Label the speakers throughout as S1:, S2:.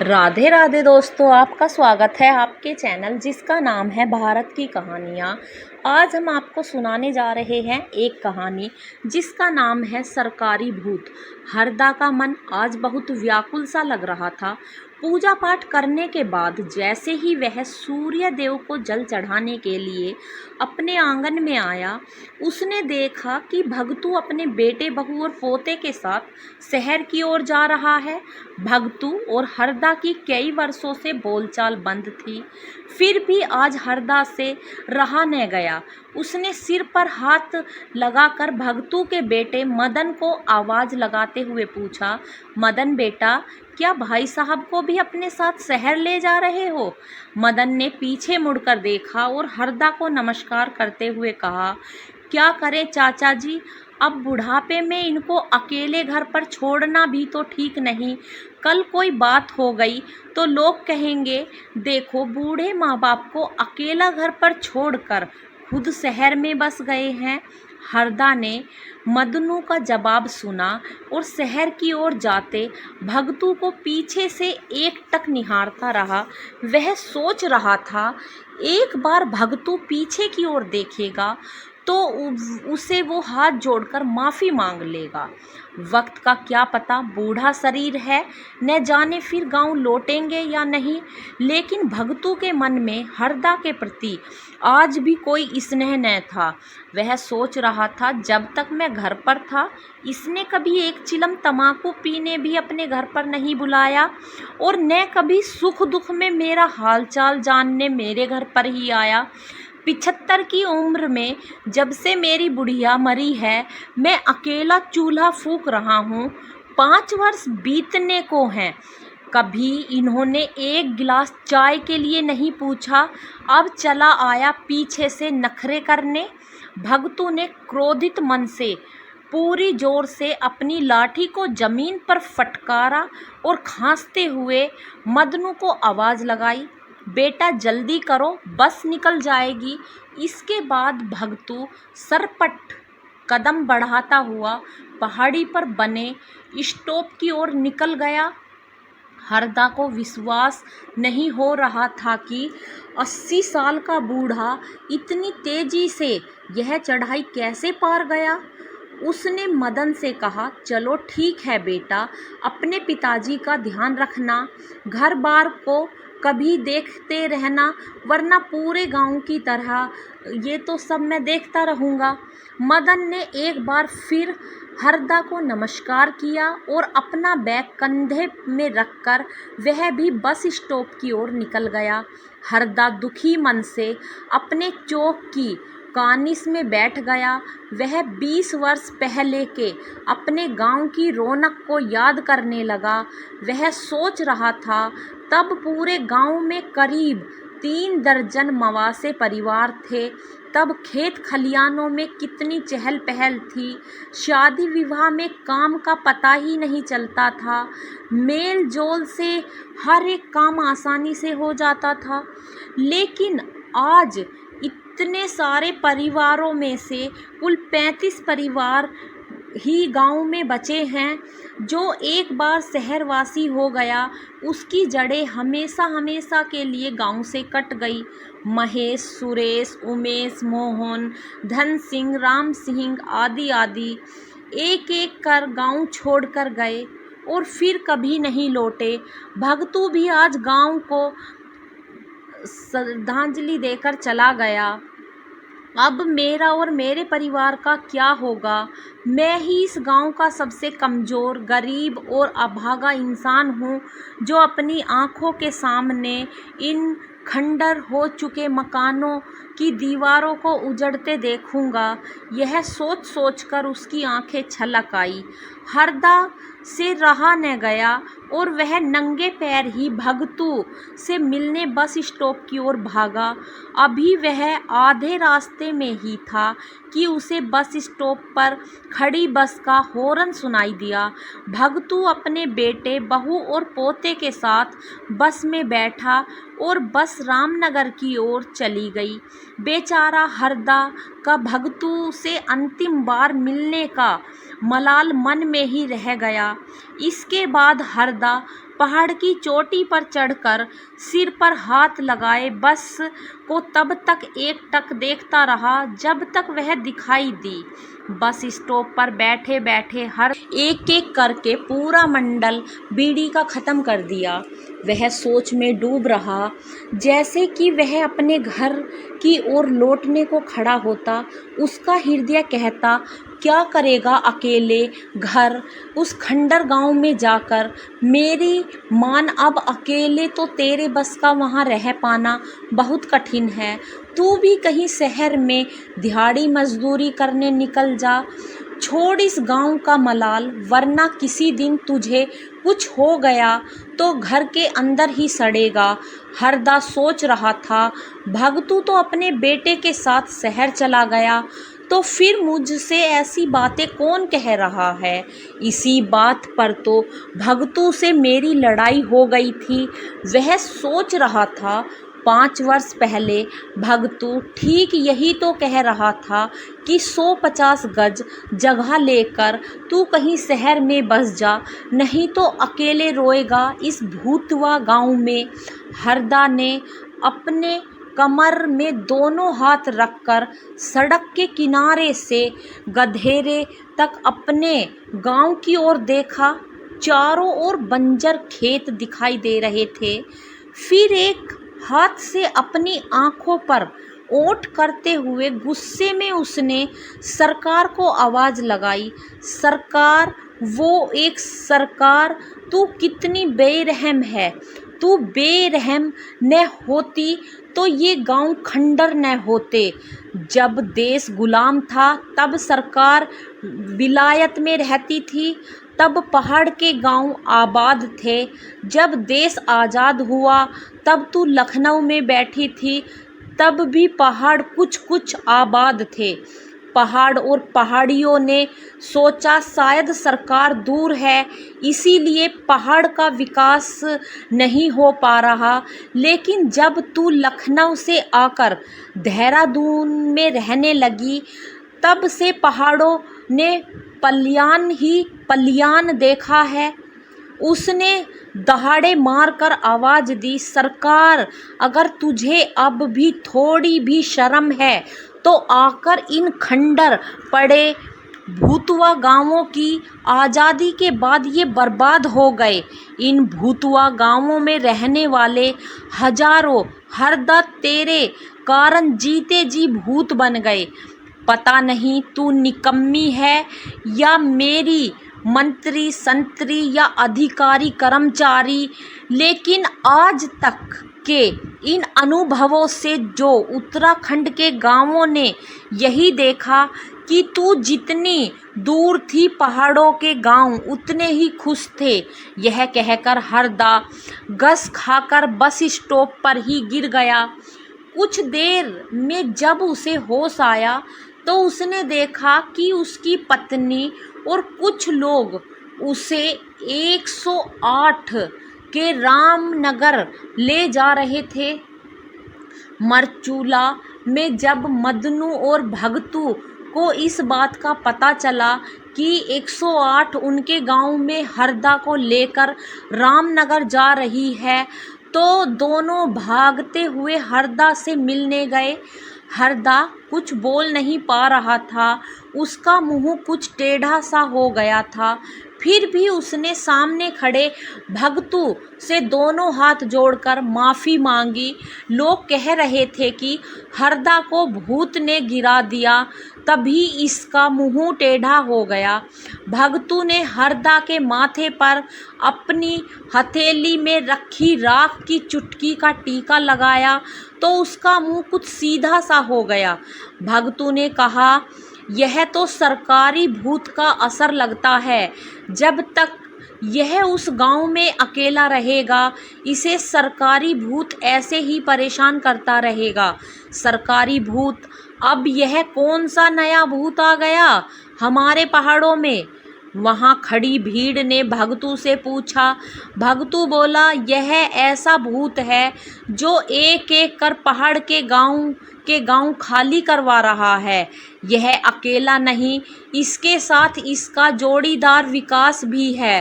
S1: राधे राधे दोस्तों, आपका स्वागत है आपके चैनल जिसका नाम है भारत की कहानियाँ। आज हम आपको सुनाने जा रहे हैं एक कहानी जिसका नाम है सरकारी भूत। हरदा का मन आज बहुत व्याकुल सा लग रहा था। पूजा पाठ करने के बाद जैसे ही वह सूर्य देव को जल चढ़ाने के लिए अपने आंगन में आया, उसने देखा कि भगतू अपने बेटे बहू और पोते के साथ शहर की ओर जा रहा है। भगतू और हरदा की कई वर्षों से बोलचाल बंद थी, फिर भी आज हरदा से रहा न गया। उसने सिर पर हाथ लगाकर भगतू के बेटे मदन को आवाज़ लगाते हुए पूछा, मदन बेटा, क्या भाई साहब को भी अपने साथ शहर ले जा रहे हो? मदन ने पीछे मुड़कर देखा और हरदा को नमस्कार करते हुए कहा, क्या करें चाचा जी, अब बुढ़ापे में इनको अकेले घर पर छोड़ना भी तो ठीक नहीं। कल कोई बात हो गई तो लोग कहेंगे, देखो बूढ़े माँ बाप को अकेला घर पर छोड़कर खुद शहर में बस गए हैं। हरदा ने मदनू का जवाब सुना और शहर की ओर जाते भगतू को पीछे से एकटक निहारता रहा। वह सोच रहा था, एक बार भगतू पीछे की ओर देखेगा तो उसे वो हाथ जोड़कर माफ़ी मांग लेगा। वक्त का क्या पता, बूढ़ा शरीर है, न जाने फिर गांव लौटेंगे या नहीं। लेकिन भगतू के मन में हरदा के प्रति आज भी कोई स्नेह न था। वह सोच रहा था, जब तक मैं घर पर था इसने कभी एक चिलम तम्बाकू पीने भी अपने घर पर नहीं बुलाया और न कभी सुख दुख में मेरा हालचाल जानने मेरे घर पर ही आया। 75 की उम्र में जब से मेरी बुढ़िया मरी है, मैं अकेला चूल्हा फूंक रहा हूँ। 5 वर्ष बीतने को हैं, कभी इन्होंने एक गिलास चाय के लिए नहीं पूछा, अब चला आया पीछे से नखरे करने। भगतू ने क्रोधित मन से पूरी जोर से अपनी लाठी को जमीन पर फटकारा और खांसते हुए मदनू को आवाज़ लगाई, बेटा जल्दी करो, बस निकल जाएगी। इसके बाद भगतू सरपट कदम बढ़ाता हुआ पहाड़ी पर बने स्टॉप की ओर निकल गया। हरदा को विश्वास नहीं हो रहा था कि 80 साल का बूढ़ा इतनी तेजी से यह चढ़ाई कैसे पार गया। उसने मदन से कहा, चलो ठीक है बेटा, अपने पिताजी का ध्यान रखना, घर बार को कभी देखते रहना, वरना पूरे गांव की तरह ये तो सब मैं देखता रहूँगा। मदन ने एक बार फिर हरदा को नमस्कार किया और अपना बैग कंधे में रखकर वह भी बस स्टॉप की ओर निकल गया। हरदा दुखी मन से अपने चौक की कानिस में बैठ गया। वह 20 वर्ष पहले के अपने गांव की रौनक को याद करने लगा। वह सोच रहा था, तब पूरे गांव में करीब 3 दर्जन मवासे परिवार थे। तब खेत खलियानों में कितनी चहल पहल थी। शादी विवाह में काम का पता ही नहीं चलता था। मेल जोल से हर एक काम आसानी से हो जाता था। लेकिन आज इतने सारे परिवारों में से कुल 35 परिवार ही गांव में बचे हैं। जो एक बार शहरवासी हो गया, उसकी जड़ें हमेशा हमेशा के लिए गांव से कट गई। महेश, सुरेश, उमेश, मोहन, धन सिंह, राम सिंह आदि आदि एक एक कर गांव छोड़कर गए और फिर कभी नहीं लौटे। भगतू भी आज गांव को श्रद्धांजलि देकर चला गया। अब मेरा और मेरे परिवार का क्या होगा? मैं ही इस गांव का सबसे कमज़ोर, गरीब और अभागा इंसान हूँ जो अपनी आँखों के सामने इन खंडर हो चुके मकानों की दीवारों को उजड़ते देखूंगा। यह सोच सोचकर उसकी आंखें छलक आई। हरदा से रहा न गया और वह नंगे पैर ही भगतू से मिलने बस स्टॉप की ओर भागा। अभी वह आधे रास्ते में ही था कि उसे बस स्टॉप पर खड़ी बस का हॉर्न सुनाई दिया। भगतू अपने बेटे, बहू और पोते के साथ बस में बैठा और बस रामनगर की ओर चली गई। बेचारा हरदा का भगतू से अंतिम बार मिलने का मलाल मन में ही रह गया। इसके बाद हरदा पहाड़ की चोटी पर चढ़कर सिर पर हाथ लगाए बस को तब तक एकटक देखता रहा जब तक वह दिखाई दी। बस स्टॉप पर बैठे बैठे हर एक एक करके पूरा मंडल बीड़ी का ख़त्म कर दिया। वह सोच में डूब रहा, जैसे कि वह अपने घर की ओर लौटने को खड़ा होता। उसका हृदय कहता, क्या करेगा अकेले घर उस खंडर गांव में जाकर। मेरी मान, अब अकेले तो तेरे बस का वहाँ रह पाना बहुत कठिन है। तू भी कहीं शहर में दिहाड़ी मजदूरी करने निकल जा। छोड़ इस गांव का मलाल, वरना किसी दिन तुझे कुछ हो गया तो घर के अंदर ही सड़ेगा। हरदा सोच रहा था, भगतू तो अपने बेटे के साथ शहर चला गया, तो फिर मुझसे ऐसी बातें कौन कह रहा है। इसी बात पर तो भगतू से मेरी लड़ाई हो गई थी। वह सोच रहा था, 5 वर्ष पहले भगतू ठीक यही तो कह रहा था कि 150 गज जगह लेकर तू कहीं शहर में बस जा, नहीं तो अकेले रोएगा इस भूतवा गांव में। हरदा ने अपने कमर में दोनों हाथ रखकर सड़क के किनारे से गधेरे तक अपने गांव की ओर देखा। चारों ओर बंजर खेत दिखाई दे रहे थे। फिर एक हाथ से अपनी आंखों पर ओंठ करते हुए गुस्से में उसने सरकार को आवाज़ लगाई, सरकार, वो एक सरकार, तू कितनी बेरहम है। तू बेरहम न होती तो ये गांव खंडर न होते। जब देश गुलाम था तब सरकार विलायत में रहती थी, तब पहाड़ के गांव आबाद थे। जब देश आज़ाद हुआ तब तू लखनऊ में बैठी थी, तब भी पहाड़ कुछ कुछ आबाद थे। पहाड़ और पहाड़ियों ने सोचा शायद सरकार दूर है, इसीलिए पहाड़ का विकास नहीं हो पा रहा। लेकिन जब तू लखनऊ से आकर देहरादून में रहने लगी, तब से पहाड़ों ने पलियान ही पलियान देखा है। उसने दहाड़े मारकर आवाज़ दी, सरकार, अगर तुझे अब भी थोड़ी भी शर्म है तो आकर इन खंडर पड़े भूतवा गांवों की आज़ादी के बाद ये बर्बाद हो गए। इन भूतवा गांवों में रहने वाले हजारों हरदा तेरे कारण जीते जी भूत बन गए। पता नहीं तू निकम्मी है या मेरी मंत्री संतरी या अधिकारी कर्मचारी, लेकिन आज तक के इन अनुभवों से जो उत्तराखंड के गांवों ने यही देखा कि तू जितनी दूर थी पहाड़ों के गांव उतने ही खुश थे। यह कहकर हरदा गस खाकर बस स्टॉप पर ही गिर गया। कुछ देर में जब उसे होश आया तो उसने देखा कि उसकी पत्नी और कुछ लोग उसे 108 के रामनगर ले जा रहे थे। मरचूला में जब मदनू और भगतू को इस बात का पता चला कि 108 उनके गांव में हरदा को लेकर रामनगर जा रही है, तो दोनों भागते हुए हरदा से मिलने गए। हरदा कुछ बोल नहीं पा रहा था, उसका मुंह कुछ टेढ़ा सा हो गया था। फिर भी उसने सामने खड़े भगतू से दोनों हाथ जोड़कर माफ़ी मांगी। लोग कह रहे थे कि हरदा को भूत ने गिरा दिया, तभी इसका मुंह टेढ़ा हो गया। भगतू ने हरदा के माथे पर अपनी हथेली में रखी राख की चुटकी का टीका लगाया तो उसका मुंह कुछ सीधा सा हो गया। भगतू ने कहा, यह तो सरकारी भूत का असर लगता है। जब तक यह उस गांव में अकेला रहेगा, इसे सरकारी भूत ऐसे ही परेशान करता रहेगा। सरकारी भूत, अब यह कौन सा नया भूत आ गया हमारे पहाड़ों में? वहाँ खड़ी भीड़ ने भगतू से पूछा। भगतू बोला, यह ऐसा भूत है जो एक एक कर पहाड़ के गांव खाली करवा रहा है। यह अकेला नहीं, इसके साथ इसका जोड़ीदार विकास भी है।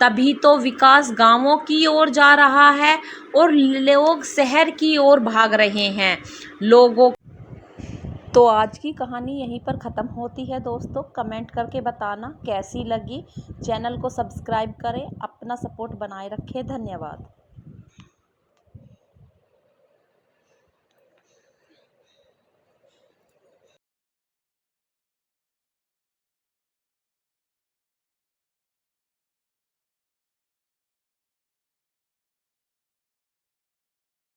S1: तभी तो विकास गांवों की ओर जा रहा है और लोग शहर की ओर भाग रहे हैं। लोगों तो आज की कहानी यहीं पर ख़त्म होती है दोस्तों। कमेंट करके बताना कैसी लगी। चैनल को सब्सक्राइब करें, अपना सपोर्ट बनाए रखें। धन्यवाद।